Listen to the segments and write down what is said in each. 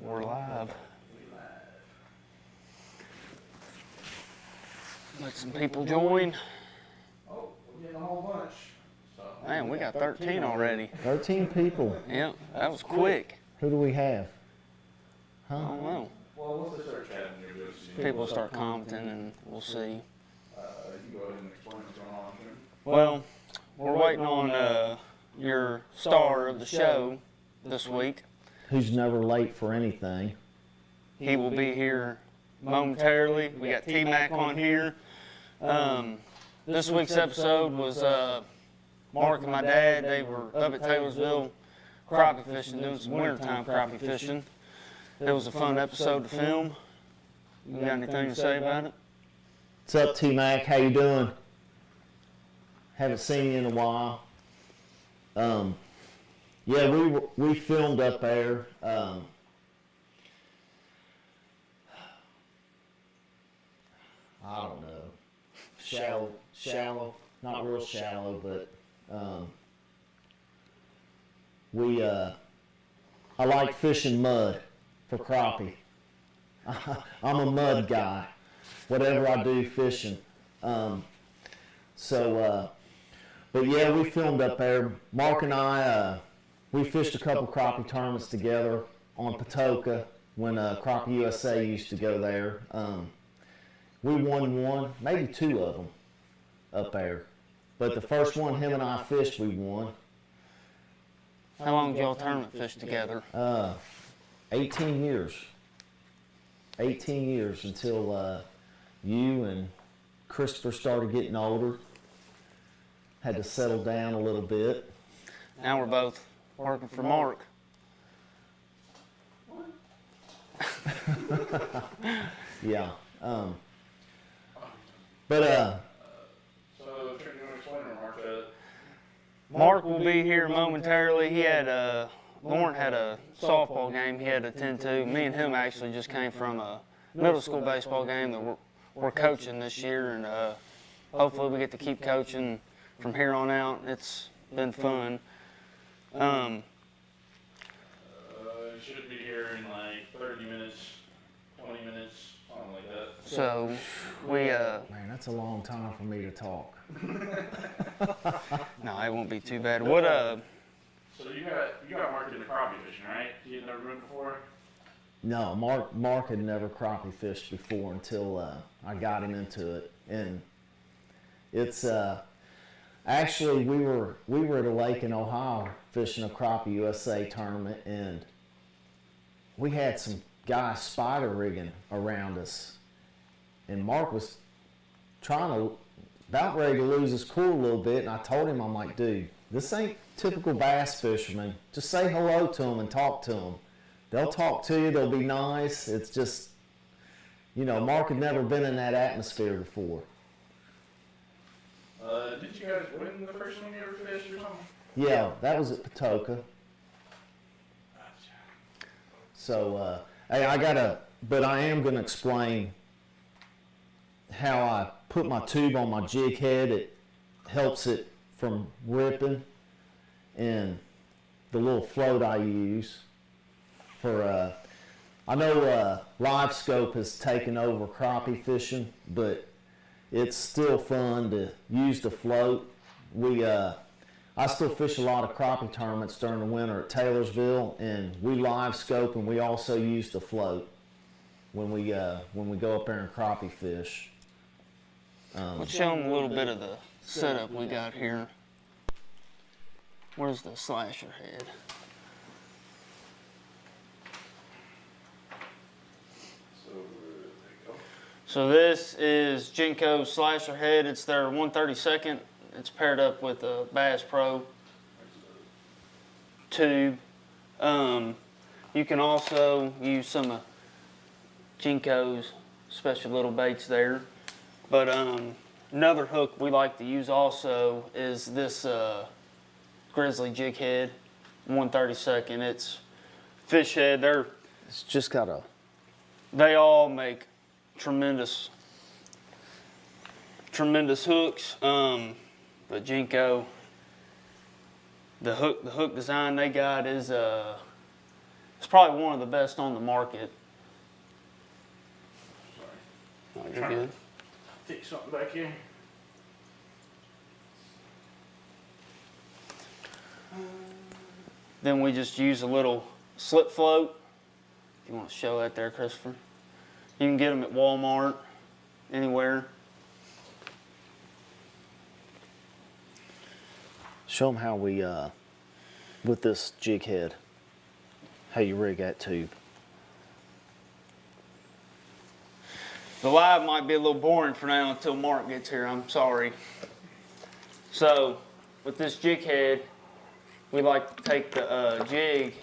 We're live. Let some people join. Oh, we're getting a whole bunch. So, Man, we got 13 already. 13 people. Yep, that was quick. Who do we have? I don't know. well, what's the search happening here? People start commenting and we'll see. You can go ahead and explain what's going on here. Well, we're waiting on your star of the show this week. Who's never late for anything. He will be here momentarily. We got T-Mac on here. This week's episode was Mark and my dad. They were up at Taylorsville crappie fishing, doing some wintertime crappie fishing. It was a fun episode to film. You got anything to say about it? What's up, T-Mac? How you doing? Haven't seen you in a while. Yeah, we filmed up there. I don't know. Shallow, not real shallow, but I like fishing mud for crappie. I'm a mud guy. Whatever I do fishing. But yeah, we filmed up there. Mark and I, we fished a couple crappie tournaments together on Patoka when Crappie USA used to go there. We won one, maybe two of them up there. But the first one him and I fished, we won. How long did y'all tournament fish together? 18 years. 18 years until you and Christopher started getting older. Had to settle down a little bit. Now we're both working for Mark. Yeah. So, Trent, you want to explain or Mark that? Mark will be here momentarily. He had Lauren had a softball game he had to attend to. Me and him actually just came from a middle school baseball game that we're coaching this year, and hopefully we get to keep coaching from here on out. It's been fun. You should be here in like 30 minutes, 20 minutes, something like that. So we Man, that's a long time for me to talk. no, it won't be too bad. What So you got Mark into crappie fishing, right? You had never been before? No, Mark had never crappie fished before until I got him into it, and it's actually we were at a lake in Ohio fishing a Crappie USA tournament, and we had some guys spider rigging around us, and Mark was about ready to lose his cool a little bit, and I told him, I'm like, dude, this ain't typical bass fishermen. Just say hello to them and talk to them. They'll talk to you. They'll be nice. It's just, Mark had never been in that atmosphere before. Did you guys win the first one you ever fished or something? Yeah, that was at Patoka. So, hey, but I am going to explain how I put my tube on my jig head. It helps it from ripping, and the little float I use for, I know live scope has taken over crappie fishing, but it's still fun to use the float. I still fish a lot of crappie tournaments during the winter at Taylorsville, and we live scope, and we also use the float when we go up there and crappie fish. let's show them a little bit of the setup we got here. Where's the slasher head? So, there you go. So this is Genco's slasher head. It's their 132nd. It's paired up with a Bass Pro tube. You can also use some of Genco's special little baits there. But another hook we like to use also is this Grizzly jig head, 132nd. It's fish head. It's just got a... They all make tremendous hooks. But Genco, the hook design they got is it's probably one of the best on the market. Sorry. Oh, you're good. Fix something back here. Then we just use a little slip float. If you want to show that there, Christopher. You can get them at Walmart, anywhere. Show them how we, with this jig head, how you rig that tube. The live might be a little boring for now until Mark gets here. I'm sorry. So, with this jig head, we like to take the jig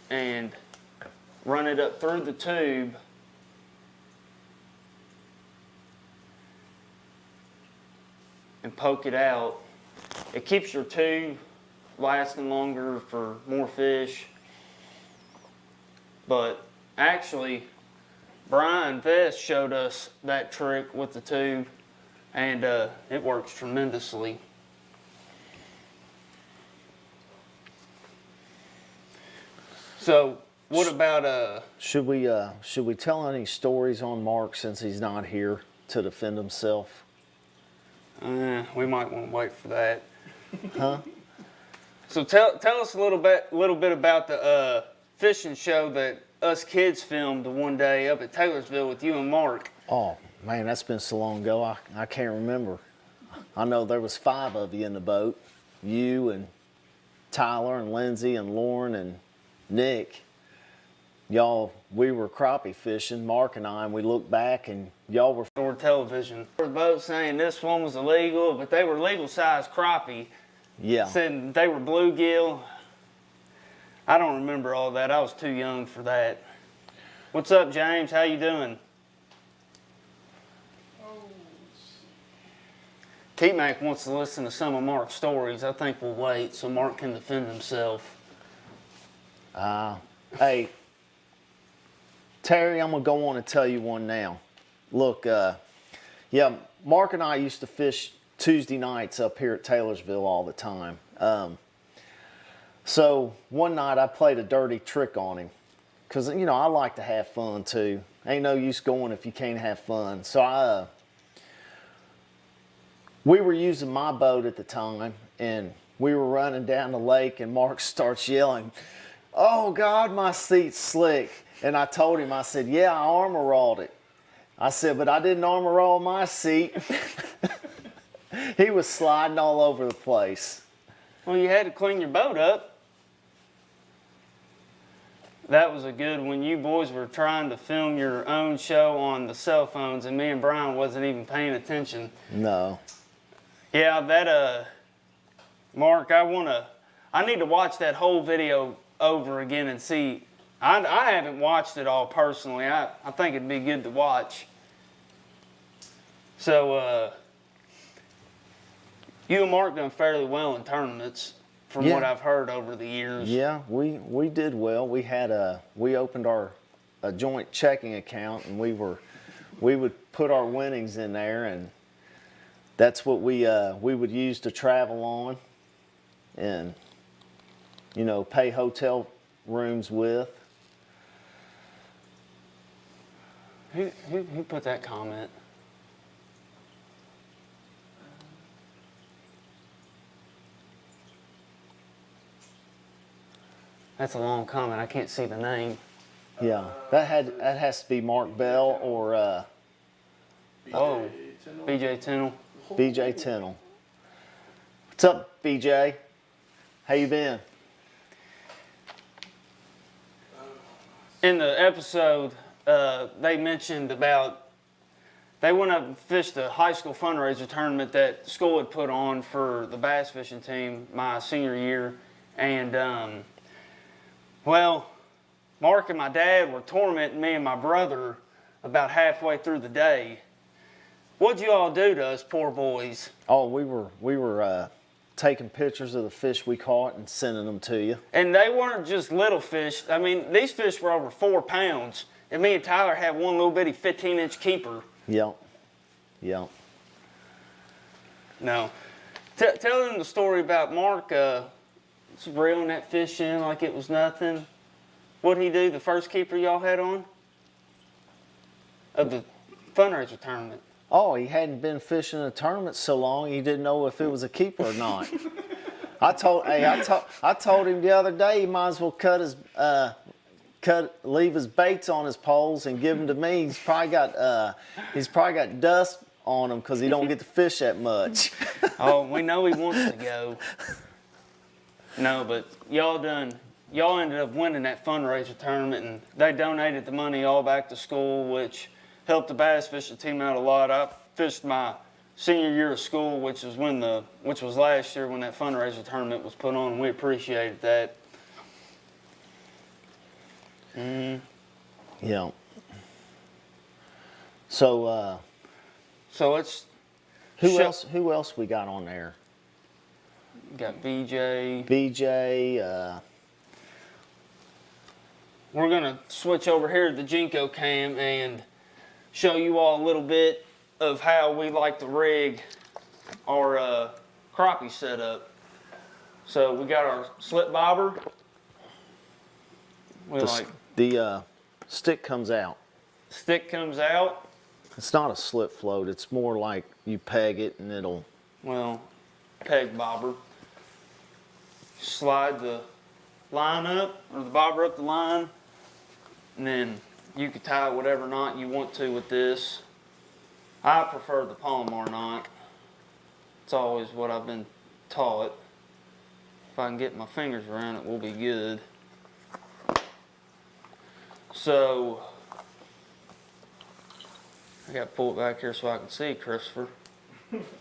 and run it up through the tube and poke it out. It keeps your tube lasting longer for more fish. But actually, Brian Vest showed us that trick with the tube, and it works tremendously. So, what about Should we tell any stories on Mark since he's not here to defend himself? we might want to wait for that. Huh? So tell us a little bit about the fishing show that us kids filmed one day up at Taylorsville with you and Mark. Oh man, that's been so long ago. I can't remember. I know there was 5 of you in the boat. You and Tyler and Lindsay and Lauren and Nick. Y'all, we were crappie fishing, Mark and I, and we looked back and y'all were Or television. The boat saying this one was illegal, but they were legal size crappie. yeah. Said they were bluegill. I don't remember all that. I was too young for that. What's up, James? How you doing? T-Mac wants to listen to some of Mark's stories. I think we'll wait so Mark can defend himself. Hey, Terry, I'm gonna go on and tell you one now. Look, yeah, Mark and I used to fish Tuesday nights up here at Taylorsville all the time. So one night I played a dirty trick on him because, you know, I like to have fun too. Ain't no use going if you can't have fun. So we were using my boat at the time and we were running down the lake and Mark starts yelling, "Oh God, my seat's slick." And I told him, I said, "Yeah, I armor rolled it." I said, "But I didn't armor roll my seat." He was sliding all over the place. Well, you had to clean your boat up. That was a good when you boys were trying to film your own show on the cell phones and me and Brian wasn't even paying attention. No. Yeah, that Mark, I need to watch that whole video over again and see. I haven't watched it all personally. I think it'd be good to watch. So you and Mark done fairly well in tournaments from what I've heard over the years. Yeah, we did well. We had we opened a joint checking account and we would put our winnings in there and that's what we would use to travel on and, you know, pay hotel rooms with. Who put that comment? That's a long comment. I can't see the name. Yeah, that has to be Mark Bell or BJ Tennell. BJ Tennell. What's up, BJ? How you been? In the episode, they mentioned about they went up and fished a high school fundraiser tournament that the school had put on for the bass fishing team my senior year. And, well, Mark and my dad were tormenting me and my brother about halfway through the day. What'd you all do to us poor boys? Oh, we were taking pictures of the fish we caught and sending them to you. And they weren't just little fish. I mean, these fish were over 4 pounds. And me and Tyler had one little bitty 15-inch keeper. Yep. No. Tell them the story about Mark reeling that fish in like it was nothing. What'd he do, the first keeper y'all had on? Of the fundraiser tournament. Oh, he hadn't been fishing a tournament so long he didn't know if it was a keeper or not. I told him the other day he might as well leave his baits on his poles and give them to me. He's probably got dust on him because he don't get to fish that much. Oh, we know he wants to go. No, but y'all ended up winning that fundraiser tournament, and they donated the money all back to school, which helped the bass fishing team out a lot. I fished my senior year of school, which was last year when that fundraiser tournament was put on, and we appreciated that. Yeah. So it's who else we got on there? Got BJ. BJ. We're gonna switch over here to the Jinko cam and show you all a little bit of how we like to rig our crappie setup. So we got our slip bobber. The stick comes out. Stick comes out. It's not a slip float. It's more like you peg it and it'll. Well, peg bobber. Slide the line up, or the bobber up the line, and then you can tie whatever knot you want to with this. I prefer the Palomar knot. It's always what I've been taught. If I can get my fingers around it, we'll be good. So, I got to pull it back here so I can see, Christopher.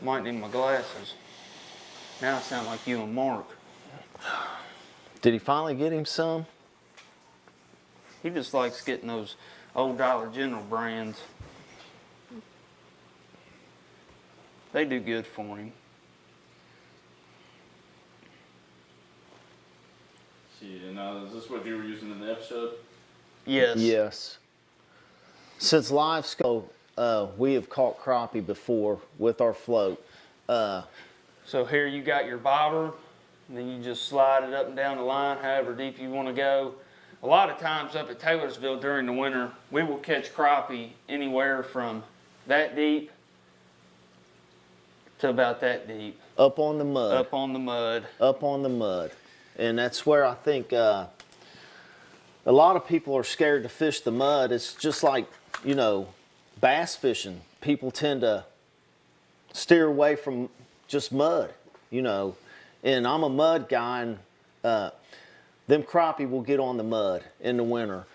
Might need my glasses. Now I sound like you and Mark. Did he finally get him some? He just likes getting those old Dollar General brands. They do good for him. See, and now is this what you were using in the episode? Yes. Yes. Since live scope, we have caught crappie before with our float. So here you got your bobber, and then you just slide it up and down the line, however deep you want to go. A lot of times up at Taylorsville during the winter, we will catch crappie anywhere from that deep to about that deep. Up on the mud. Up on the mud. Up on the mud. And that's where I think a lot of people are scared to fish the mud. It's just like, bass fishing. People tend to steer away from just mud, And I'm a mud guy, and them crappie will get on the mud in the winter.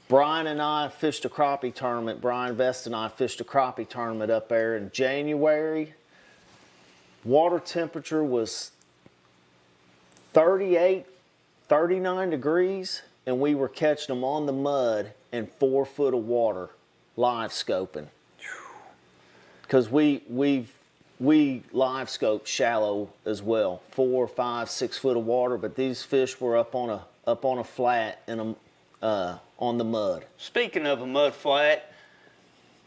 Brian and I fished a crappie tournament. Brian Vest and I fished a crappie tournament up there in January. Water temperature was 38, 39 degrees, and we were catching them on the mud in 4 foot of water, live scoping. Because we live scope shallow as well, 4, 5, 6 foot of water, but these fish were up on a flat and on the mud. Speaking of a mud flat,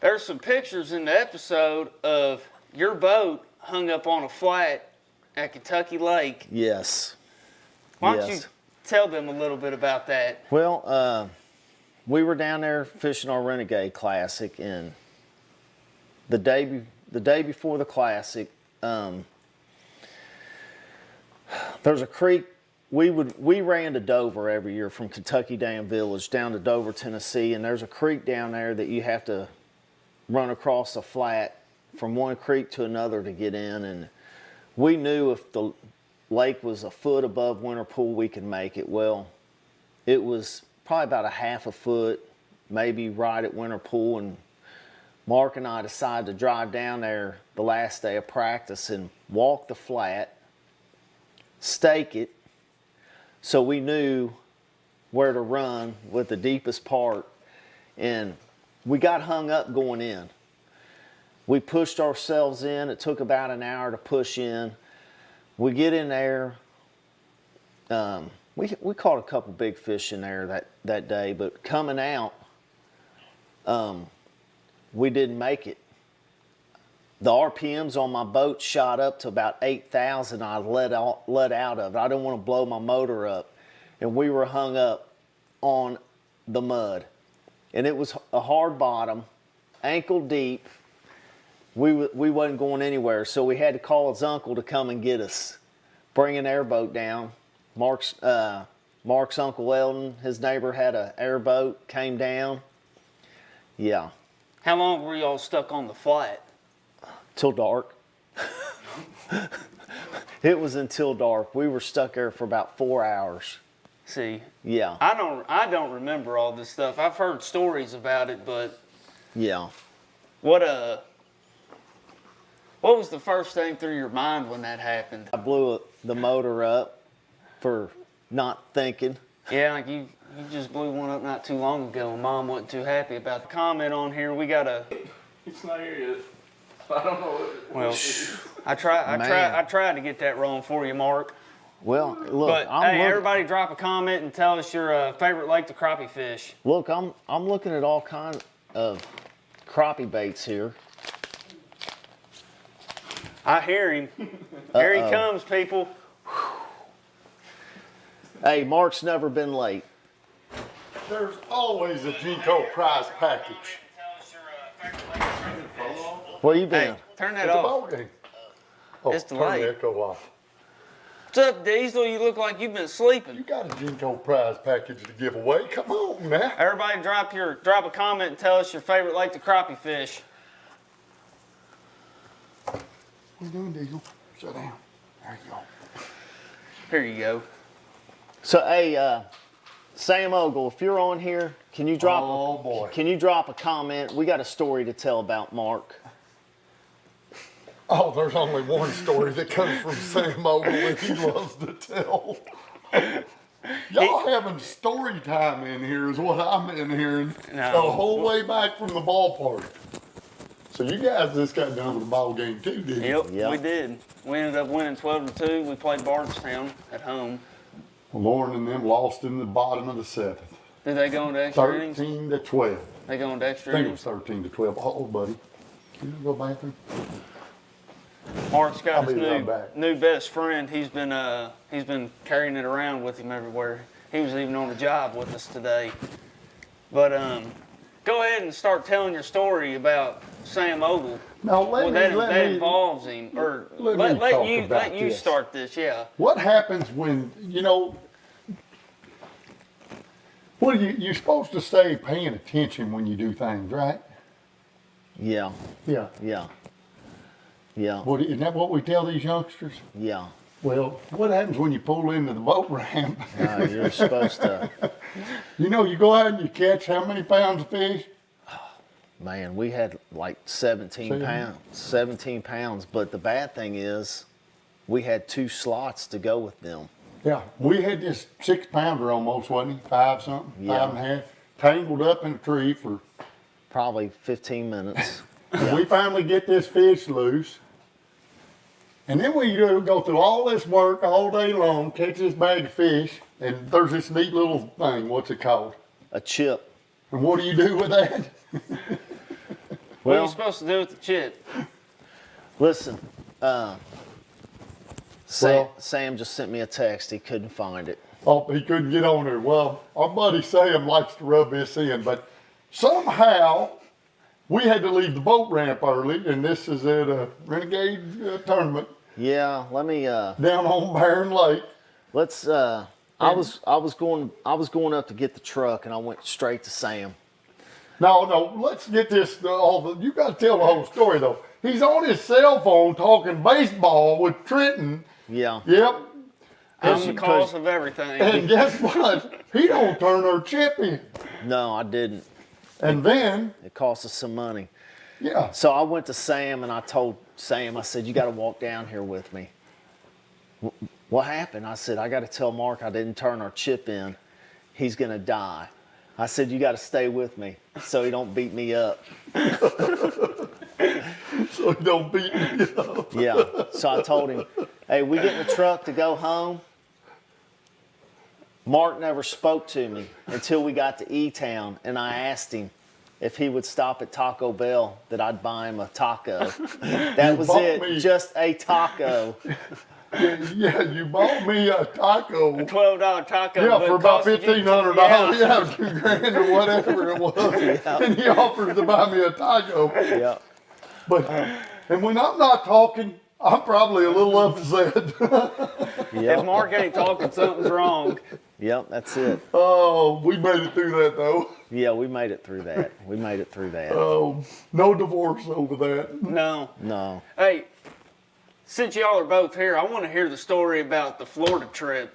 there's some pictures in the episode of your boat hung up on a flat at Kentucky Lake. Yes. Why don't you tell them a little bit about that? Well, we were down there fishing our Renegade Classic, and the day before the Classic, there's a creek. We ran to Dover every year from Kentucky Dam Village down to Dover, Tennessee, and there's a creek down there that you have to run across a flat from one creek to another to get in. And we knew if lake was a foot above winter pool, we could make it. Well, it was probably about a half a foot, maybe right at winter pool, and Mark and I decided to drive down there the last day of practice and walk the flat, stake it, so we knew where to run with the deepest part. And we got hung up going in. We pushed ourselves in. It took about an hour to push in. We get in there. We caught a couple big fish in there that day, but coming out, we didn't make it. The RPMs on my boat shot up to about 8,000. I let out of it. I didn't want to blow my motor up. And we were hung up on the mud. And it was a hard bottom, ankle deep. We wasn't going anywhere, so we had to call his uncle to come and get us. Bring an airboat down. Mark's Uncle Eldon, his neighbor, had an airboat, came down. Yeah. How long were y'all stuck on the flat? Till dark. It was until dark. We were stuck there for about 4 hours. See, Yeah. I don't remember all this stuff. I've heard stories about it, but Yeah. what was the first thing through your mind when that happened? I blew the motor up for not thinking. Yeah, like you just blew one up not too long ago, and Mom wasn't too happy about the comment on here. We got a. It's not here yet. I don't know what. Well, I tried to get that wrong for you, Mark. Well, look, But hey, everybody, drop a comment and tell us your favorite lake to crappie fish. Look, I'm looking at all kinds of crappie baits here. I hear him. Here he comes, people. Hey, Mark's never been late. There's always a Jinko prize package. Where you been? Hey, turn that At the off. ball game. Oh, It's turn delayed. the echo off. What's up, Diesel? You look like you've been sleeping. You got a Jinko prize package to give away. Come on now. Everybody, drop a comment and tell us your favorite lake to crappie fish. What you doing, Diesel? Sit down. There you go. Here you go. So, hey, Sam Ogle, if you're on here, can you drop? Oh, boy. Can you drop a comment? We got a story to tell about Mark. Oh, there's only one story that comes from Sam Ogle and he loves to tell. Y'all having story time in here is what I'm in hearing No. the whole way back from the ballpark. So you guys just got done with the ball game too, didn't you? Yep, we did. We ended up winning 12-2. We played Bardstown at home. Lauren and them lost in the bottom of the seventh. Did they go into extra innings? 13 to 12. They go into I extra think it was innings. 13 to 12. Oh, buddy. Can you go bathroom? Mark's got I'll his be right back. new best friend. He's been carrying it around with him everywhere. He was even on the job with us today. But go ahead and start telling your story about Sam Ogle. Now that involves him, or let me talk about let you this. start this. Yeah. What happens when, well, you're supposed to stay paying attention when you do things, right? Yeah, Yeah. yeah, yeah, Isn't that what we tell these youngsters? yeah. Well, what happens when you pull into the boat ramp? You're supposed to. You go out and you catch how many pounds of fish? Man, we had like 17 pounds. But the bad thing is, we had 2 slots to go with them. Yeah, we had this 6-pounder almost, wasn't he? 5 something, Yeah. 5.5, tangled up in a tree for. Probably 15 minutes. And we finally get this fish loose. And then we go through all this work all day long, catch this bag of fish, and there's this neat little thing. What's it called? A chip. And what do you do with that? What are you supposed to do with the chip? Listen, Sam just sent me a text. He couldn't find it. Oh, he couldn't get on there. Well, our buddy Sam likes to rub this in, but somehow we had to leave the boat ramp early, and this is at a Renegade tournament Yeah, let me. down on Barron Lake. Let's. I was going up to get the truck, and I went straight to Sam. No, let's get this. You got to tell the whole story though. He's on his cell phone talking baseball with Trenton. Yeah. Yep, I'm the cause of everything. And guess what? He don't turn our chip in. No, I didn't. And then, It cost us some money. yeah, So I went to Sam and I told Sam, I said, you got to walk down here with me. What happened? I said, I got to tell Mark I didn't turn our chip in. He's going to die. I said, you got to stay with me so he don't beat me up. so he don't beat me up. Yeah. So I told him, hey, we get in the truck to go home. Mark never spoke to me until we got to E-Town, and I asked him if he would stop at Taco Bell that I'd buy him a taco. That was it, just a taco. Yeah, you bought me a taco. A $12 taco. Yeah, but for it about cost you $1,500. Yeah, $2,000 or whatever it was. And he offered to buy me a taco. Yeah. But, and when I'm not talking, I'm probably a little upset. If Mark ain't talking, something's wrong. Yep, that's it. Oh, we made it through that though. Yeah, we made it through that. We made it through that. Oh, no divorce over that. No. No. Hey, since y'all are both here, I want to hear the story about the Florida trip.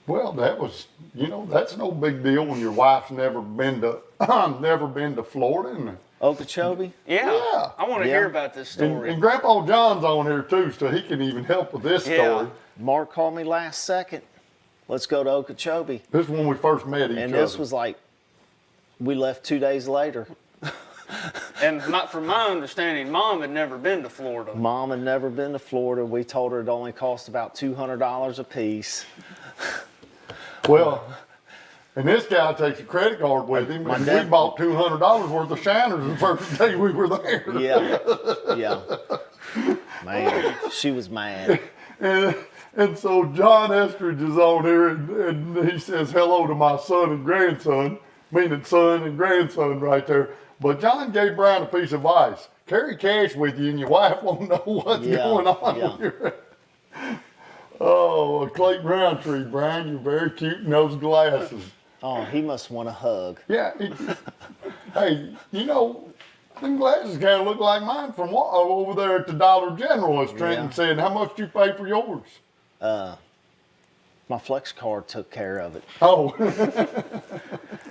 Well, that was, that's no big deal when your wife's never been to Florida. And, Okeechobee? Yeah. I want to Yeah. hear about this story. and Grandpa John's on here too, so he can even help with this Yeah. story. Mark called me last second. Let's go to Okeechobee. This is when we first met each And other. this was like, we left 2 days later. And from my understanding, Mom had never been to Florida. Mom had never been to Florida. We told her it only cost about $200 a piece. Well, and this guy takes a credit card with him, and we bought $200 worth of shiners the first day we were there. Yeah, yeah. Man, she was mad. And so John Estridge is on here, and he says hello to my son and grandson, meaning son and grandson right there. But John gave Brian a piece of advice. Carry cash with you, and your wife won't know what's going on yeah. with your... Oh, Clayton Roundtree, Brian, you're very cute in those glasses. Oh, he must want a hug. Yeah. Hey, them glasses kind of look like mine from over there at the Dollar General, as Trenton said. How much did you pay for yours? My flex card took care of it. Oh.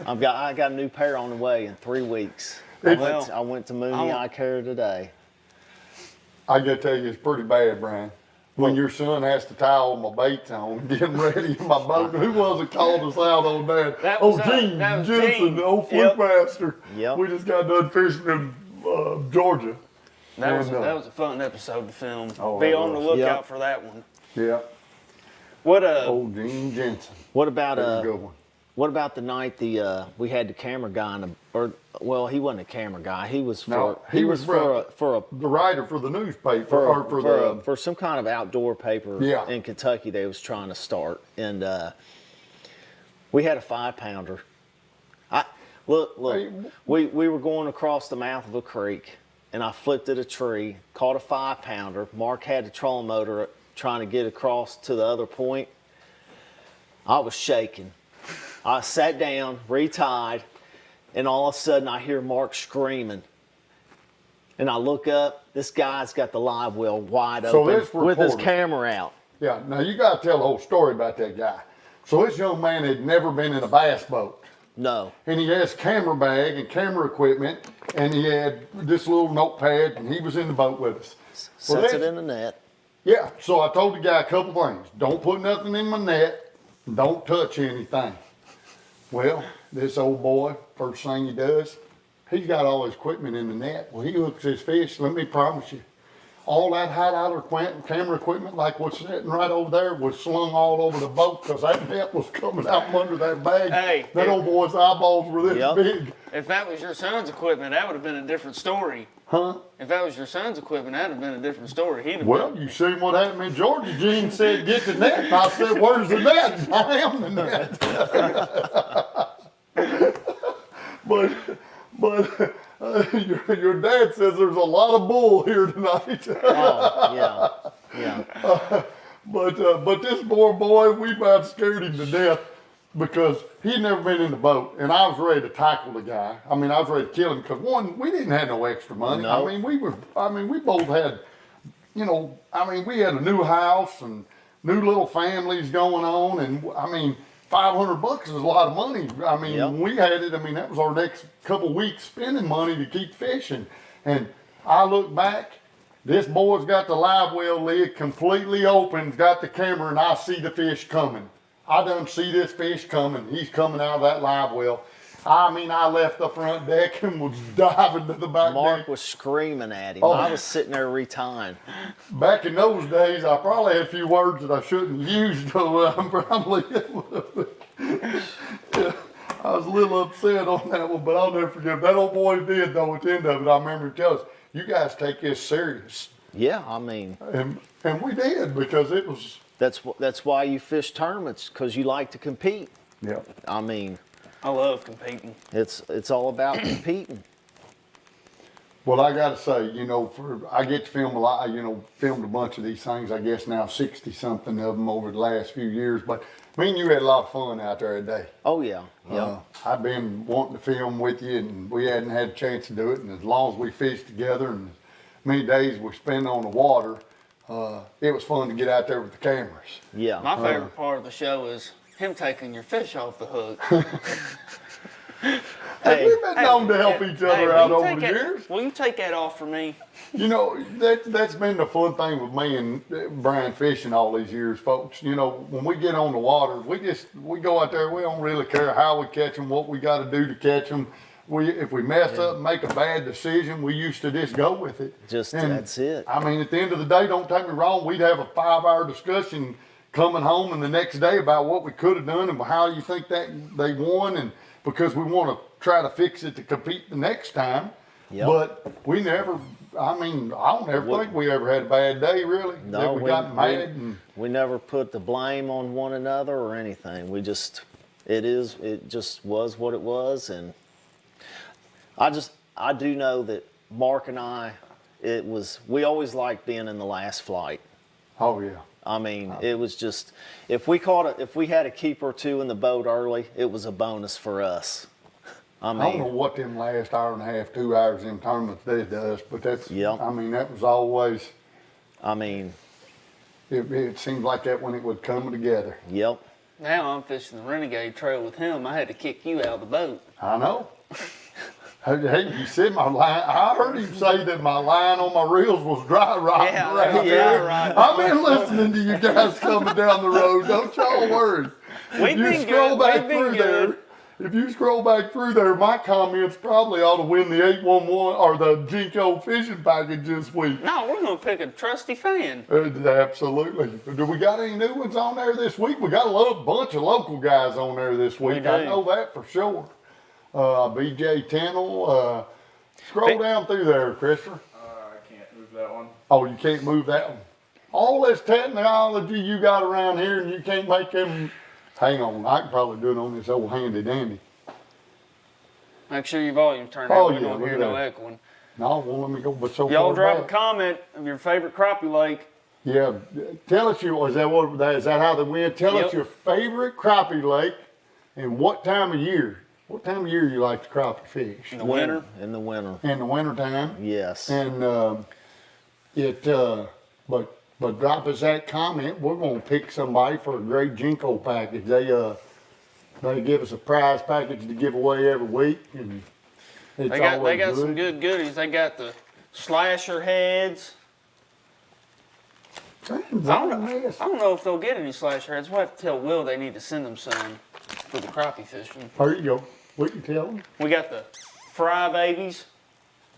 I got a new pair on the way in 3 weeks. I went to Mooney Eye Care today. I got to tell you, it's pretty bad, Brian. When your son has to tie all my baits on, getting ready in my boat. Who was it called us out on that? That was Gene Jensen, Gene. the old fluke master. Yep. We just got done fishing in Georgia. That was a fun episode to film. Oh, Be that on the was. lookout for that one. Yeah. What Old Gene Jensen. What about That was a good one. What about the night we had the camera guy he wasn't a camera guy. He was for he was for the writer for the newspaper for some kind of outdoor paper in Kentucky they was trying to start, and we had a 5-pounder. Look, we were going across the mouth of a creek, and I flipped at a tree, caught a 5-pounder. Mark had the trolling motor trying to get across to the other point. I was shaking. I sat down, retied, and all of a sudden I hear Mark screaming. And I look up, this guy's got the live well wide open with his camera out. Yeah, now you got to tell the whole story about that guy. So this young man had never been in a bass boat. No. And he has camera bag and camera equipment, and he had this little notepad, and he was in the boat with us. Sets it in the net. Yeah, so I told the guy a couple things. Don't put nothing in my net. Don't touch anything. Well, this old boy, first thing he does, he's got all his equipment in the net. Well, he hooks his fish. Let me promise you, all that hideout camera equipment, like what's sitting right over there, was slung all over the boat because that net was coming out from under that bag. Hey, that old boy's eyeballs were this big. If that was your son's equipment, that would have been a different story. Huh? If that was your son's equipment, that would have been a different story. Well, you seen what happened in Georgia. Gene said, get the net. And I said, where's the net? I am the net. but your dad says there's a lot of bull here tonight. Oh, yeah. But this poor boy, we about scared him to death because he'd never been in the boat, and I was ready to tackle the guy. I mean, I was ready to kill him because one, we didn't have no extra money. No. We both had, we had a new house and new little families going on, and I mean, $500 is a lot of money. I mean, Yep. when we had it, I mean, that was our next couple weeks spending money to keep fishing. And I look back, this boy's got the live well lid completely open, got the camera, and I see the fish coming. I done see this fish coming. He's coming out of that live well. I mean, I left the front deck and was diving to the back Mark deck. was screaming at him. Oh. I was sitting there retying. Back in those days, I probably had a few words that I shouldn't use, so I'm probably, I was a little upset on that one, but I'll never forget. That old boy did, though, at the end of it, I remember him telling us, you guys take this serious. Yeah, I mean, And we did, because it was, that's why you fish tournaments, because you like to compete. yeah. I mean, I love competing. it's all about competing. Well, I gotta say, you know, I get to film a lot, filmed a bunch of these things, I guess now 60 something of them over the last few years, but me and you had a lot of fun out there today. Oh yeah, yeah. I've been wanting to film with you, and we hadn't had a chance to do it, and as long as we fished together and as many days we spent on the water, it was fun to get out there with the cameras. Yeah. My favorite part of the show is him taking your fish off the hook. Hey, We've been known to help each other will out you over take the that- years. Will you take that off for me? You know, that's been the fun thing with me and Brian fishing all these years, folks. You know, when we get on the water, we go out there, we don't really care how we catch them, what we got to do to catch them. If we mess up and make a bad decision, we used to just go with it. that's it. I mean, at the end of the day, don't take me wrong, we'd have a 5-hour discussion coming home and the next day about what we could have done and how you think that they won, and because we want to try to fix it to compete the next time. Yep. But we never, I mean, I don't ever think we ever had a bad day, really. No, that we got mad and we never put the blame on one another or anything. We just, it just was what it was. And I do know that Mark and I, we always liked being in the last flight. oh yeah. I mean, it was just, if we had a keeper or two in the boat early, it was a bonus for us. I I don't know mean, what them last hour and a half, 2 hours in tournaments did to us, but that's, Yep. I mean, that was always, it seemed like that when it would come together. yep. Now I'm fishing the Renegade Trail with him. I had to kick you out of the boat. I know. Hey, you said my line. I heard him say that my line on my reels was dry rotting Yeah, right that's there. dry rotting. I've been listening to you guys coming down the road. Don't y'all worry. We've been good. We've been good. If you scroll back through there, my comments probably ought to win the 811 or the Jinko fishing package this week. No, we're gonna pick a trusty fan. Absolutely. Do we got any new ones on there this week? We got a bunch of local guys on there this week. We I do. know that for sure. BJ Tennell. Scroll down through there, Christopher. I can't move that one. Oh, you can't move that one. All this technology you got around here and you can't make them. Hang on, I can probably do it on this old handy dandy. Make sure your volume's turned Oh, up. We yeah, don't look hear at no that. echoing. No, well, let me go, but so Y'all far drop a back. comment of your favorite crappie lake. Yeah, tell us is that how they win? Tell us Yep. your favorite crappie lake and what time of year. What time of year you like to crappie fish? In the winter. In the winter. In the winter time. Yes. And but drop us that comment. We're gonna pick somebody for a great Jinko package. They give us a prize package to give away every week, and it's They got always some good goodies. They got the slasher heads. I don't know if they'll get any slasher heads. We'll have to tell Will they need to send them some for the crappie fishing. There you go. What you tell them? We got the fry babies.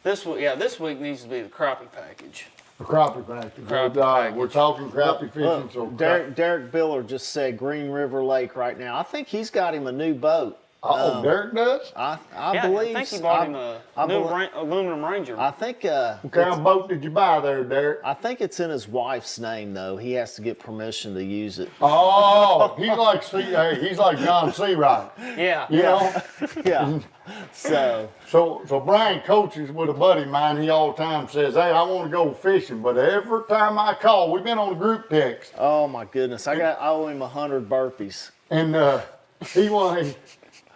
This week needs to be the crappie package. A crappie package. Crappie We're package. talking crappie fishing, Look, so Derek Biller just said Green River Lake right now. I think he's got him a new boat. Derek does? I Yeah, believe. I think he bought him a I new bel- aluminum Ranger. I think. What kind of boat did you buy there, Derek? I think it's in his wife's name though. He has to get permission to use it. Oh, he's like John C. Wright. yeah. You know? Yeah. So So Brian coaches with a buddy of mine. He all the time says, "Hey, I want to go fishing," but every time I call, we've been on group text, oh my goodness, I owe him 100 burpees. and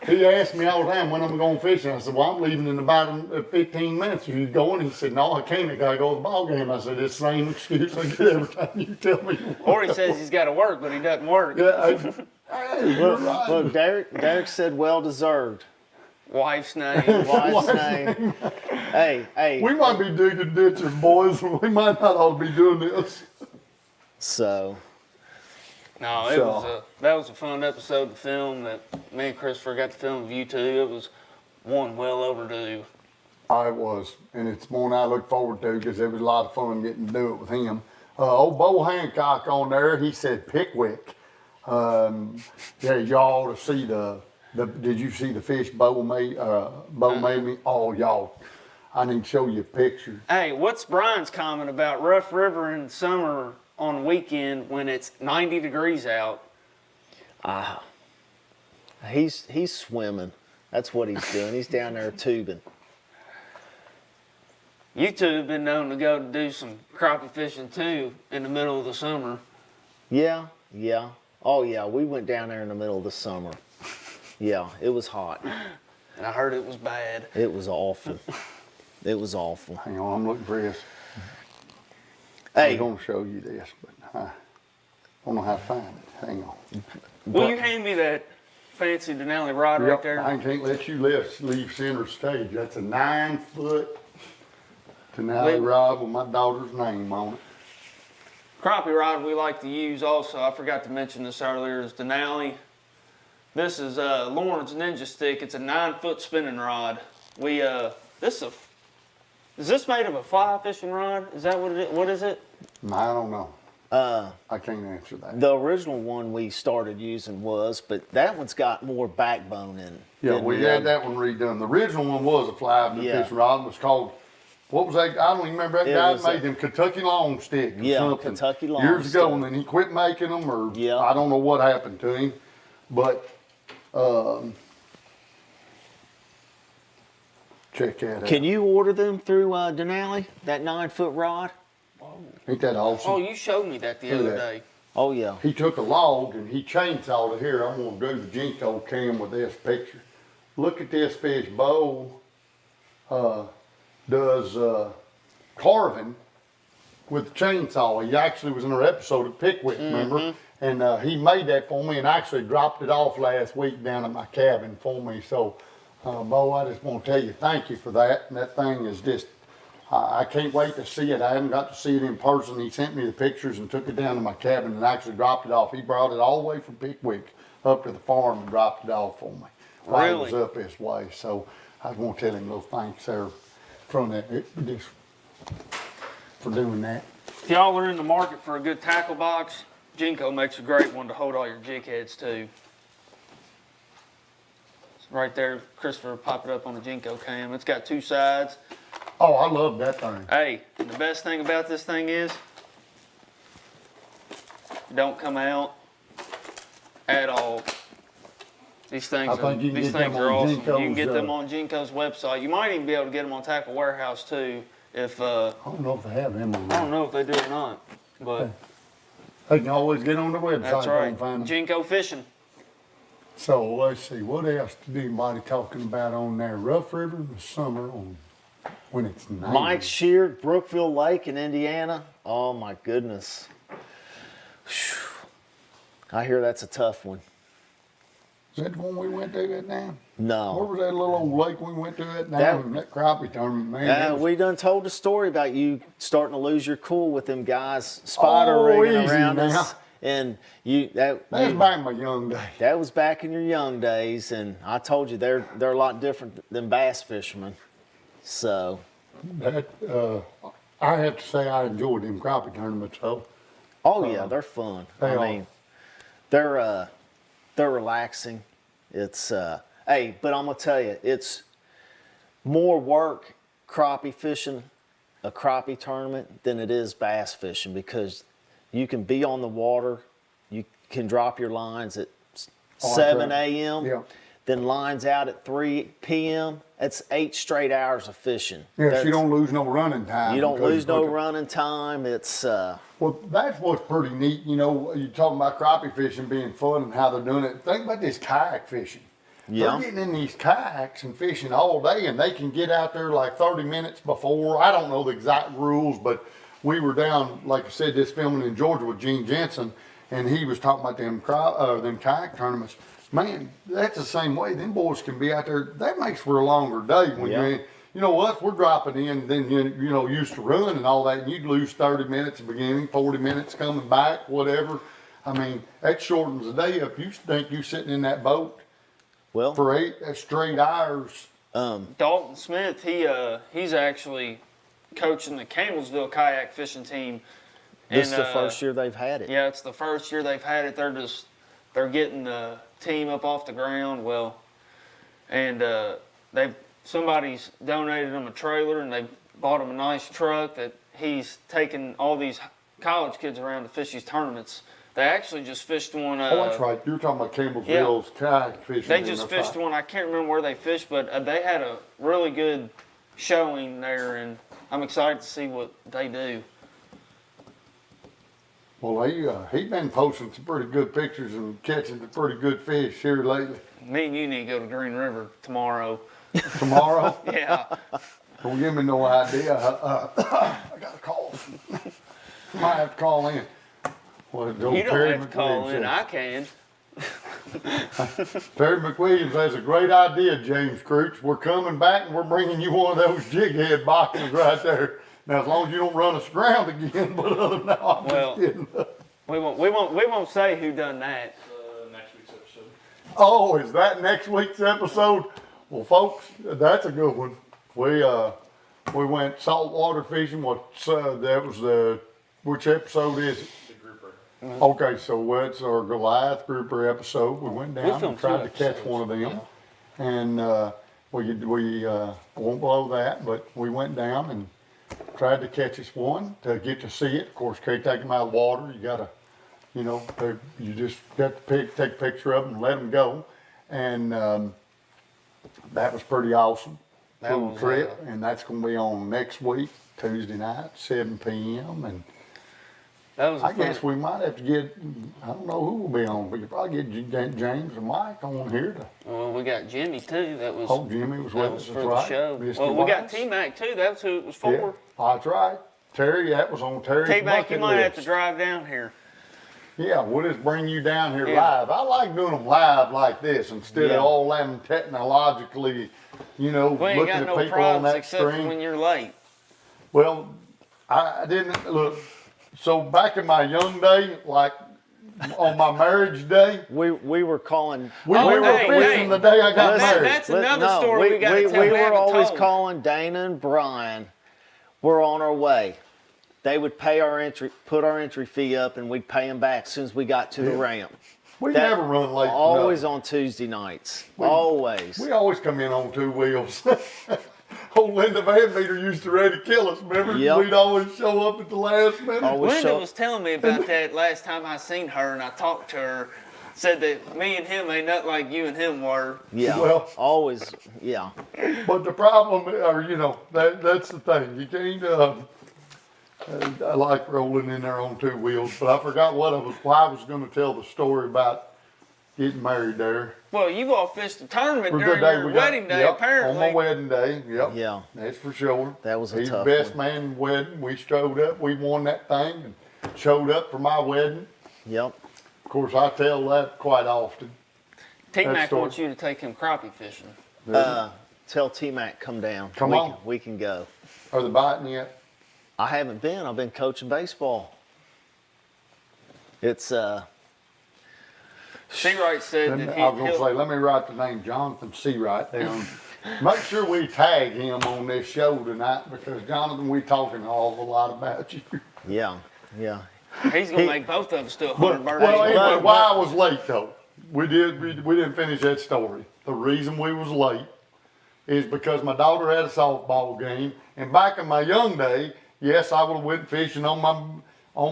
He asked me all the time when I'm going fishing. I said, well, I'm leaving in about 15 minutes. Are you going? He said, no, I can't. I got to go to the ball game. I said, it's the same excuse I get every time you tell me. Or he says he's got to work, but he doesn't work. Yeah, hey, you're right. Look, Derek said well deserved. Wife's name. Wife's name. Hey. We might be digging ditches, boys. We might not all be doing this. So. No, that was a fun episode to film that me and Christopher got to film with you two. It was one well overdue. I was, and it's one I look forward to because it was a lot of fun getting to do it with him. Old Bo Hancock on there, he said Pickwick. Yeah, y'all to see did you see the fish Bo made me? Oh, y'all, I need to show you a picture. Hey, what's Brian's comment about Rough River in summer on weekend when it's 90 degrees out? He's swimming. That's what he's doing. He's down there tubing. You two have been known to go to do some crappie fishing too in the middle of the summer. Yeah. Oh yeah, we went down there in the middle of the summer. Yeah, it was hot. And I heard it was bad. It was awful. It was awful. Hang on, I'm looking for this. Hey, I'm going to show you this, but I don't know how to find it. Hang on. Will you hand me that fancy Denali rod right there? I can't let you leave center stage. That's a 9-foot Denali rod with my daughter's name on it. Crappie rod we like to use also, I forgot to mention this earlier, is Denali. This is Lauren's Ninja Stick. It's a 9-foot spinning rod. Is this made of a fly fishing rod? Is that what it is? What is it? I don't know. I can't answer that. the original one we started using was, but that one's got more backbone in it. Yeah, we had that one redone. The original one was a fly fishing rod. It was called, what was that? I don't even remember that guy that made them Kentucky Long Stick or something. Kentucky Long years ago, Stick. and then he quit making them, or I don't know what happened to him. But check that out. Can you order them through Denali, that 9-foot rod? Ain't that awesome? Oh, you showed me that the Look at other that. day. Oh yeah. He took a log and he chainsawed it here. I'm gonna do the Jinko cam with this picture. Look at this fish. Bo does carving with the chainsaw. He actually was in our episode of Pickwick, remember? And he made that for me and actually dropped it off last week down at my cabin for me. So, Bo, I just want to tell you thank you for that. And that thing is just, I can't wait to see it. I haven't got to see it in person. He sent me the pictures and took it down to my cabin and actually dropped it off. He brought it all the way from Pickwick up to the farm and dropped it off for me while he was up this way. So I just want to tell him a little thanks there from that, just for doing that. If y'all are in the market for a good tackle box, Jinko makes a great one to hold all your jig heads to. Right there, Christopher, pop it up on the Jinko cam. It's got 2 sides. Oh, I love that thing. Hey, and the best thing about this thing is, don't come out at all. These things are awesome. You can get them on Jinko's website. You might even be able to get them on Tackle Warehouse too. If I don't know if they have them on I don't know if they do or not, but they can always get on the website. that's right. And find them. Jinko Fishing. So let's see, what else did anybody talking about on there? Rough River in the summer when it's 90. Mike Sheard, Brookville Lake in Indiana. Oh my goodness. Whew. I hear that's a tough one. Is that the one we went to that now? No. Where was that little old lake we went to that now? That crappie tournament, man. We done told the story about you starting to lose your cool with them guys spider rigging easy around now. us. And That was back in my young days. that was back in your young days, and I told you they're a lot different than bass fishermen. So That I have to say I enjoyed them crappie tournaments though. yeah, they're fun. They I are. mean, they're relaxing. It's hey, but I'm gonna tell you, it's more work crappie fishing a crappie tournament than it is bass fishing, because you can be on the water, you can drop your lines at 7 a.m. Yeah. Then lines out at 3 p.m. That's 8 straight hours of fishing. Yes, you don't lose no running time. You don't because lose no look at- running time. It's Well, that's what's pretty neat. You know, you're talking about crappie fishing being fun and how they're doing it. Think about this kayak fishing. Yeah. They're getting in these kayaks and fishing all day, and they can get out there like 30 minutes before. I don't know the exact rules, but we were down, like I said, this filming in Georgia with Gene Jensen, and he was talking about them kayak tournaments. Man, that's the same way. Them boys can be out there. That makes for a longer day when Yeah. you're in. You know us, we're dropping in, then you know, used to run and all that, and you'd lose 30 minutes at the beginning, 40 minutes coming back, whatever. I mean, that shortens the day up. You think you sitting in that boat Well, for 8 straight hours. Dalton Smith, he's actually coaching the Campbellsville kayak fishing team. this is the first year they've had it. Yeah, it's the first year they've had it. They're getting the team up off the ground. Well, and somebody's donated them a trailer, and they bought him a nice truck that he's taking all these college kids around to fish these tournaments. They actually just fished one. Oh, that's right. You're talking about Campbellsville's kayak fishing. They just fished one. I can't remember where they fished, but they had a really good showing there, and I'm excited to see what they do. Well, he been posting some pretty good pictures and catching some pretty good fish here lately. Me and you need to go to Green River tomorrow. Tomorrow? Yeah. Don't give me no idea. I got a call. Might have to call in. Well, You don't have to call in. I can. Terry McWilliams has a great idea, James Crooks. We're coming back and we're bringing you one of those jig head boxes right there. Now, as long as you don't run us aground again, but other than that, I'm Well, just kidding. We won't say who done that. Next week's episode. Oh, is that next week's episode? Well, folks, that's a good one. We went saltwater fishing. That was which episode is it? The grouper. Okay, so it's our Goliath grouper episode. We went down filmed and tried to 2 catch one of them, and we won't blow that, but we went down and tried to catch us one to get to see it. Of course, can't take them out of the water. You gotta, you just got to take a picture of them and let them go, and that was pretty awesome. That Cool was, trip, and that's gonna be on next week, Tuesday night, 7 p.m. and. That was. I guess we might have to get, I don't know who will be on, but you probably get James and Mike on here to, Well, we got Jimmy too. That was. oh, Jimmy was That with was us, for that's the right. show. Mr. Well, we got Wise. T-Mac too. That's who it was Yeah, for. that's right. Terry, that was on Terry's T-Mac, you bucket might have to list. drive down here. Yeah, we'll just bring you down here Yeah. live. I like doing them live like this instead Yeah. of all them technologically, We ain't looking got at no people on problems that except for screen. when you're late. Well, I didn't, look, so back in my young day, like on my marriage day, We were calling. we Oh, were hey, fishing hey. the day I got Listen, married. That's another story we gotta tell. We were haven't always told. calling Dana and Brian. We're on our way. They would pay our entry, put our entry fee up, and we'd pay them back as soon as we got to the ramp. We That- never run late. for Always nothing. on Tuesday nights. Always. We always come in on 2 wheels. Old Linda Van Meter used to ready to kill us, remember? Yep. We'd always show up at the last minute. Always Linda show- was telling me about that last time I seen her, and I talked to her. Said that me and him ain't nothing like you and him were. Yeah. Well- Always. Yeah. But the problem, or that's the thing. You can't. I like rolling in there on 2 wheels, but I forgot why I was going to tell the story about getting married there. Well, you all fished a tournament For the during day your we got- wedding day, yep, apparently. on my wedding day. Yep. Yeah. That's for sure. That was a He's tough the best one. man wedding. We showed up. We won that thing and showed up for my wedding. Yep. Of course, I tell that quite often. T-Mac story. wants you to take him crappie fishing. Tell T-Mac come down. Come we on. Can, we can go. Are they biting yet? I haven't been. I've been coaching baseball. It's Seawright said I that was going to say, he'll, let me write the name Jonathan Seawright down. Make sure we tag him on this show tonight because Jonathan, we talking a lot about you. yeah. he's gonna make both of us do 100 birthdays. Well, anyway, But- why I was late though, we didn't finish that story. The reason we was late is because my daughter had a softball game, and back in my young day, yes, I would have went fishing on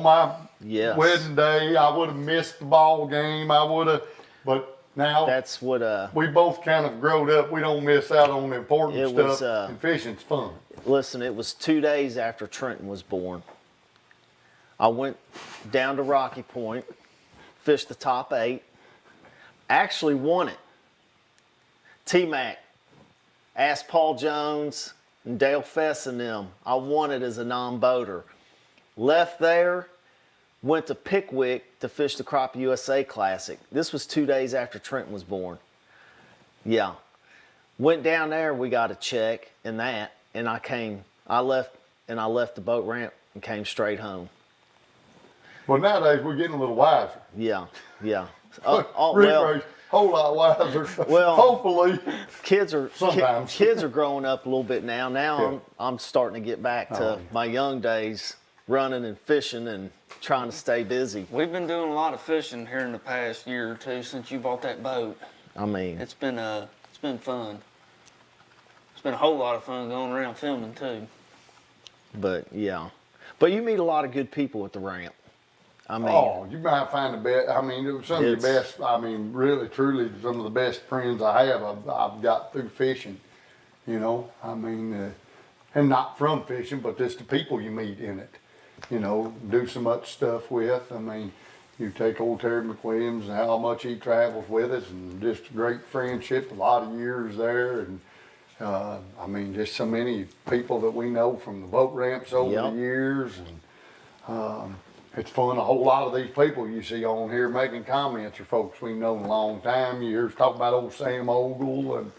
my Yes. wedding day. I would have missed the ball game. I would have, but now That's what we both kind of growed up. We don't miss out on the important It stuff, was, and fishing's fun. listen, it was 2 days after Trenton was born. I went down to Rocky Point, fished the top 8, actually won it. T-Mac, asked Paul Jones and Dale Fess and them. I wanted as a non-boater. Left there, went to Pickwick to fish the Crappie USA Classic. This was 2 days after Trenton was born. Yeah. Went down there, we got a check and that, and I left the boat ramp and came straight home. Well, nowadays we're getting a little wiser. Yeah. Well, whole lot wiser. Well, hopefully. Kids are Sometimes. kids are growing up a little bit now. Now I'm starting to get back to my young days, running and fishing and trying to stay busy. We've been doing a lot of fishing here in the past year or two since you bought that boat. I mean, It's been fun. It's been a whole lot of fun going around filming too. but yeah. But you meet a lot of good people at the ramp. I mean, Oh, you might find the best. I mean, it was some of the It's- best. I mean, really, truly, some of the best friends I have. I've got through fishing. You know, I mean, and not from fishing, but just the people you meet in it. You know, do so much stuff with. I mean, you take old Terry McWilliams and how much he travels with us, and just a great friendship. A lot of years there, and I mean, just so many people that we know from the boat ramps over Yep. the years, and. It's fun. A whole lot of these people you see on here making comments are folks we've known a long time. You hear us talk about old Sam Ogle, and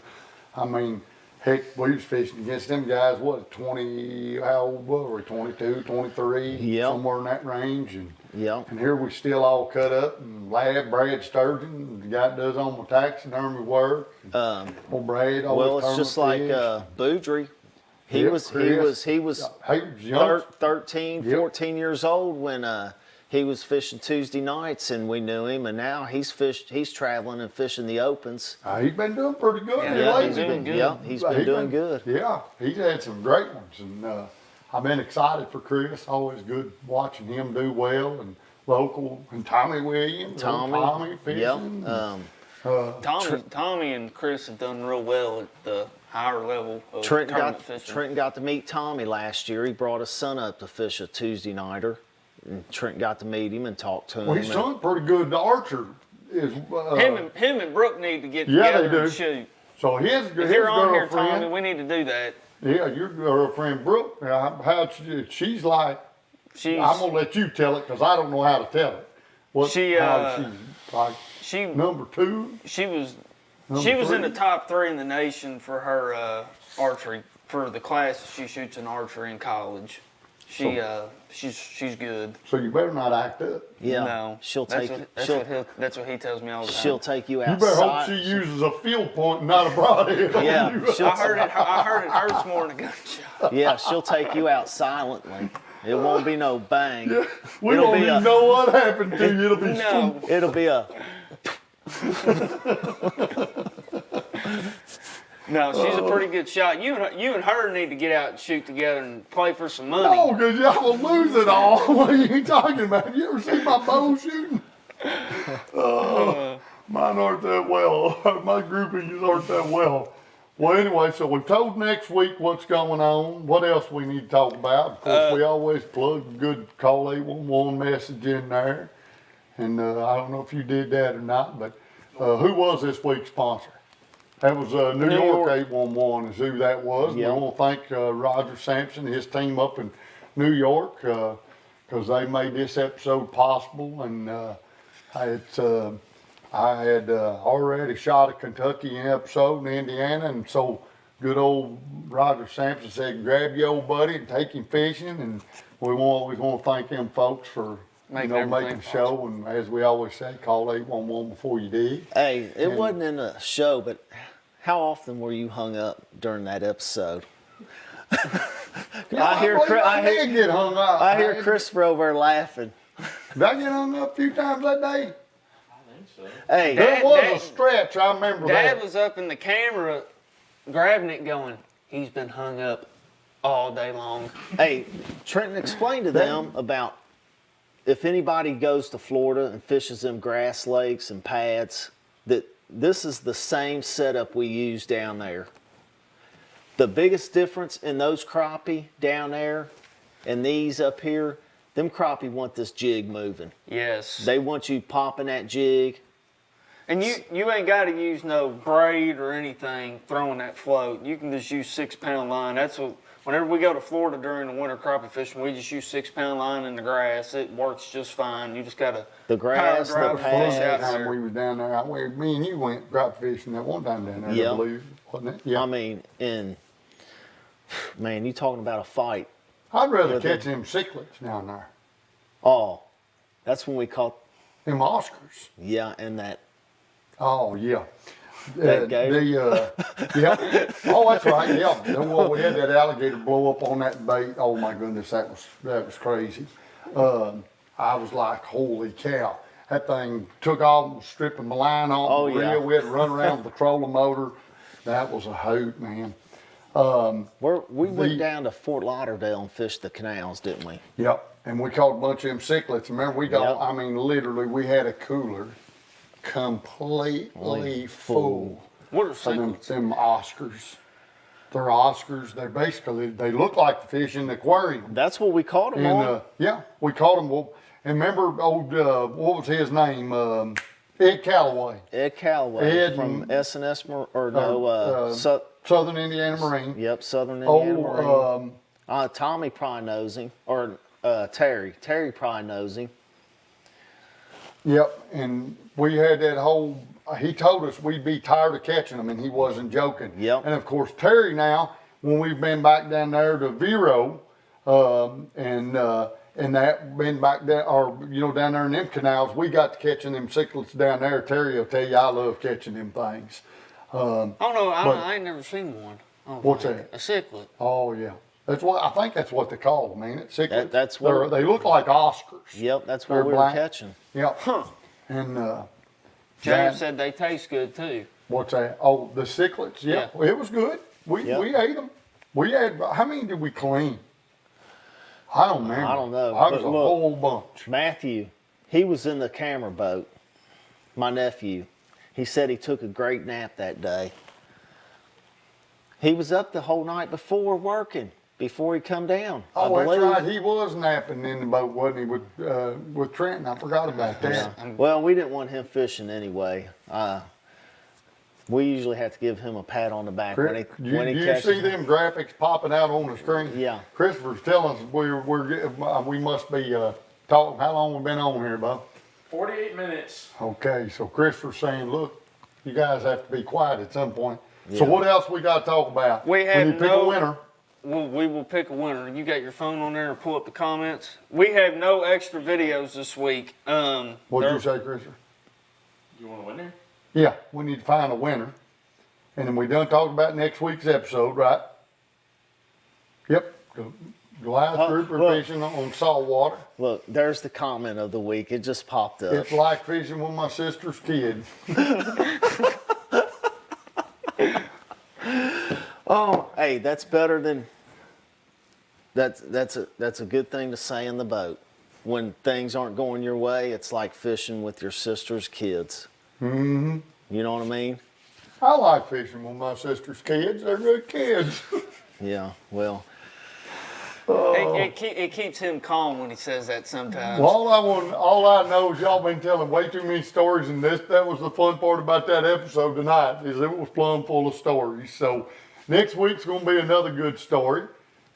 I mean, heck, we was fishing against them guys, what, 20, how old were we, 22, 23, Yep. somewhere in that range. And yeah. and here we still all cut up and laugh. Brad Sturgeon, the guy that does all my taxidermy work. Well, Brad always Well, it's just like Boudry. He Yep, was Chris. he was young. 13, Yep. 14 years old when he was fishing Tuesday nights, and we knew him. And now he's traveling and fishing the opens. He's been doing pretty good Yeah, here yeah, lately. he's doing good. Yeah, he's been doing good. Yeah, he's had some great ones, and I've been excited for Chris. Always good watching him do well, and local, and Tommy Williams, Tommy fishing. Tommy and Chris have done real well at the higher level of tournament fishing. Trenton got to meet Tommy last year. He brought his son up to fish a Tuesday nighter, and Trent got to meet him and talk to him. Well, his son's pretty good. The archer is. Him and Brooke need to get Yeah, they together and do. shoot. So his If you're on here, girlfriend. Tommy, we need to do that. Yeah, your girlfriend Brooke. She's like. She's I'm gonna let you tell it because I don't know how to tell it. What, She, how she's like she number 2. she was Number she was in 3? the top 3 in the nation for her archery for the class she shoots in archery in college. She's good. So you better not act up. Yeah, No, she'll that's take what, that's what he tells me all the time. she'll take you You better hope outside. she uses a field point and not a broadhead. on Yeah, you. she'll, I heard it hurts more than a gunshot. yeah, she'll take you out silently. It won't be no bang. We It'll don't be even know what happened to you. It'll be No, It'll be a no, she's a pretty good shot. You and her need to get out and shoot together and play for some money. No, because y'all will lose it all. What are you talking about? Have you ever seen my bow shooting? Mine aren't that well. My groupings aren't that well. Well, anyway, so we've told next week what's going on. What else we need to talk about? Of course, we always plug a good call 811 message in there. And I don't know if you did that or not, but who was this week's sponsor? That was New York 811 is who that was. Yeah. We want to thank Roger Sampson and his team up in New York because they made this episode possible. And I had already shot a Kentucky episode in Indiana, and so good old Roger Sampson said, grab your old buddy and take him fishing. And we want to thank them folks for Making making everything the show. And as we always say, call 811 before you dig. Hey, it wasn't in the show, but how often were you hung up during that episode? I hear did get hung up. I hear Christopher over there laughing. Did I get hung up a few times that day? Hey, There was Dad- a stretch, I remember Dad that. was up in the camera grabbing it going, he's been hung up all day long. hey, Trenton explained to them about if anybody goes to Florida and fishes them grass lakes and pads, that this is the same setup we use down there. The biggest difference in those crappie down there and these up here, them crappie want this jig moving. Yes. They want you popping that jig. And you ain't got to use no braid or anything throwing that float. You can just use 6-pound line. That's what, whenever we go to Florida during the winter crappie fishing, we just use 6-pound line in the grass. It works just fine. You just got to The grass, power the drive and fish out pads. there. We was down there, me and you went crappie fishing that one time down there, Yeah. I believe, wasn't it? Yeah. I mean, man, you talking about a fight. I'd rather with catch them cichlids down there. Oh, that's when we caught, Them Oscars. yeah, and that. Oh, yeah. That gator? Yeah. Oh, that's right, yeah. Well, we had that alligator blow up on that bait. Oh, my goodness, that was crazy. I was like, holy cow. That thing took off, was stripping the line off Oh, the yeah. reel. We had to run around with the trolling motor. That was a hoot, man. We went down to Fort Lauderdale and fished the canals, didn't we? Yep. And we caught a bunch of them cichlids. Remember, we got, Yep. I mean, literally, we had a cooler completely full. What are of them, cichlids? them Oscars. They're Oscars. They're basically, they look like the fish in the aquarium. That's what we caught them And, on. yeah, we caught them. Well, and remember old, what was his name? Ed Calloway. Ed Calloway Ed from and- S&S, or no, Southern Indiana Marine. yep, Southern Indiana Marine. Oh, Tommy probably knows him, or Terry. Terry probably knows him. yep. And we had that whole, he told us we'd be tired of catching them, and he wasn't joking. Yep. And of course, Terry now, when we've been back down there to Vero, and that been back there, or, you know, down there in them canals, we got to catching them cichlids down there. Terry will tell you I love catching them things. Oh no, But- I ain't never seen one. What's that? A cichlid. Oh yeah, that's what I think. That's what they call them, ain't it? Cichlids. That's what- they look like Oscars. Yep, that's They're what we black. were catching. Yep. Huh. And James that- said they taste good too. what's that? Oh, the cichlids. Yeah, Yeah. Well, it was good. We ate them. We had, how many did we clean? I don't remember. I don't know, I was but a look. whole bunch. Matthew, he was in the camera boat. My nephew. He said he took a great nap that day. He was up the whole night before working, before he come down. I Oh, that's believe. right. He was napping in the boat, wasn't he, with Trenton? I forgot about that. Well, we didn't want him fishing anyway. We usually have to give him a pat on the back when he You catches. see them graphics popping out on the screen? Yeah. Christopher's telling us we must be talking. How long we been on here, Bob? 48 minutes. Okay, so Christopher's saying, look, you guys have to be quiet at some point. So Yeah. what else we got to talk about? We have need to pick no- a winner. We will pick a winner. You got your phone on there and pull up the comments. We have no extra videos this week. What'd there- you say, Christopher? You want a winner? Yeah, we need to find a winner. And then we done talked about next week's episode, right? Yep. Goliath grouper look. fishing on salt water. Look, there's the comment of the week. It just popped up. It's like fishing with my sister's kids. Oh, hey, that's better than. That's a good thing to say in the boat. When things aren't going your way, it's like fishing with your sister's kids. Mm-hmm. You know what I mean? I like fishing with my sister's kids. They're good kids. Yeah. Well, It keeps him calm when he says that sometimes. Well, all I know is y'all been telling way too many stories, and that was the fun part about that episode tonight, is it was plumb full of stories. So next week's gonna be another good story.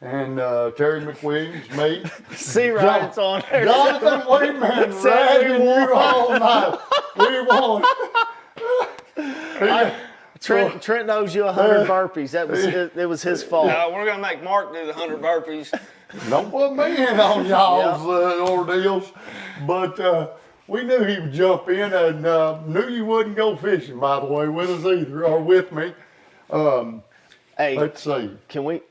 And Terry McWilliams, me, see right, it's on there. Jonathan Wayman ragging you all night. We won. Trent owes you 100 burpees. It was his fault. No, we're gonna make Mark do the 100 burpees. Don't put me in on y'all's ordeals. But we knew he would jump in, and knew you wouldn't go fishing, by the way, with us either, or with me. Hey, Let's see. can we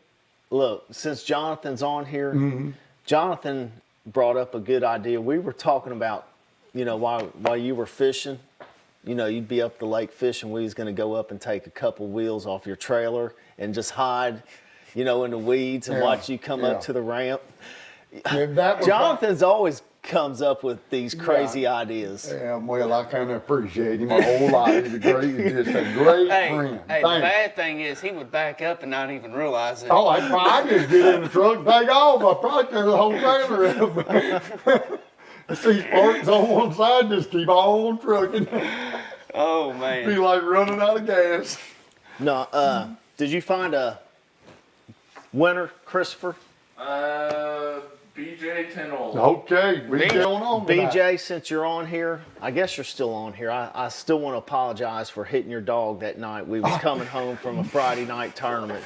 look? Since Jonathan's on here, Mm-hmm. Jonathan brought up a good idea. We were talking about, while you were fishing, you'd be up the lake fishing. We was going to go up and take a couple wheels off your trailer and just hide, in the weeds and Yeah, watch you come yeah. up to the ramp. Yeah, that was Jonathan's always comes up with these crazy ideas. Yeah, well, I kind of appreciate him a whole lot. He's just a great friend. Hey, the Thanks. bad thing is he would back up and not even realize it. Oh, I just get in the truck and take off. I probably tear the whole trailer up. See sparks on one side, just keep on trucking. Oh man. Be like running out of gas. No, did you find a winner, Christopher? BJ 10 old. Okay, we going on tonight. BJ, since you're on here, I guess you're still on here. I still want to apologize for hitting your dog that night. We was coming home from a Friday night tournament.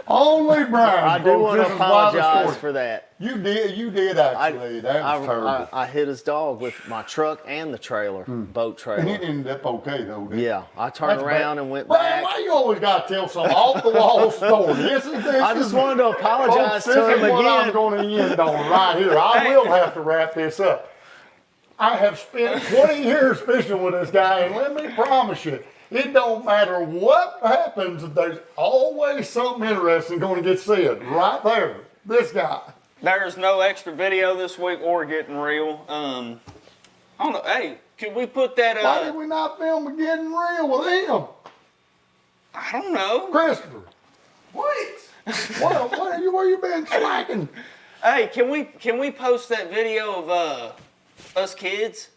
Only Brian. I do folks, want this to is why the apologize story- for that. You did actually. That was terrible. I hit his dog with my truck and the trailer, boat And it trailer. ended up okay though. didn't it? Yeah, I turned That's around bad. and went Brian, back. why you always got to tell some off the wall story? This I just wanted to apologize folks, to this him is what I'm again. going to end on right here. I will have to wrap this up. I have spent 20 years fishing with this guy, and let me promise you, it don't matter what happens, there's always something interesting going to get said right there. This guy. There's no extra video this week or getting real. I don't know. Hey, could we put that? Why did we not film a Getting Real with him? I don't know. Christopher. What? Where you been slacking? Hey, can we post that video of us kids?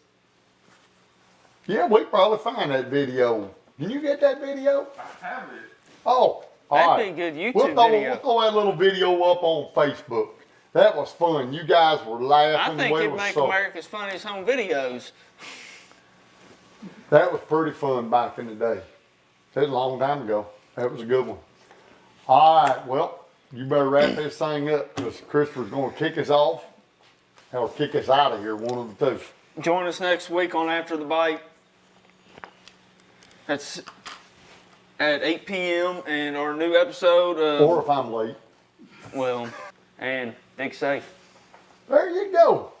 Yeah, we probably find that video. Can you get that video? I have it. Oh, all That'd right. be a good YouTube We'll video. throw that little video up on Facebook. That was fun. You guys were laughing. I think we it'd were make so- America's Funniest Home Videos. That was pretty fun back in the day. That was a long time ago. That was a good one. All right, well, you better wrap this thing up because Christopher's going to kick us off or kick us out of here, one of the two. Join us next week on After the Bite. That's at 8 p.m. and our new episode of, Or if I'm late. well, and dig safe. There you go.